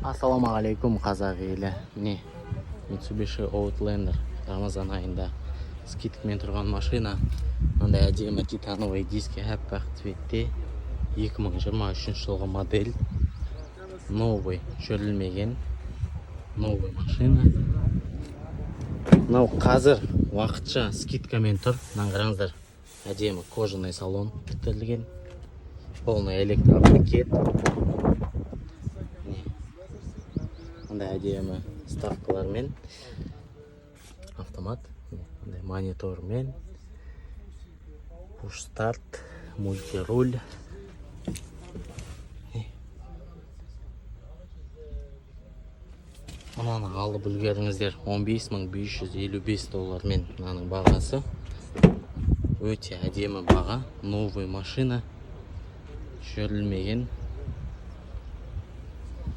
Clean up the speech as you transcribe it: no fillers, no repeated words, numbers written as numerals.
Ассалаумағалейкум қазақ елі. Міне Mitsubishi Outlander Рамазан айында скидкамен тұрған машина. Мындай әдемі титановый диски аппақ цветте 2023 жылғы модель. Новый, жөрілмеген новый машина. Мынау қазір уақытша скидкамен тұр. Мынаны қараңыздар. Әдемі кожаный салон бітірілген. Полный электропакет. Мындай әдемі ставкалармен, автомат, мындай монитормен, push start, мультируль. Мынаны алып үлгеріңіздер. 15.555 доллармен мынаның бағасы. Өте әдемі баға, новый машина, жөрілмеген.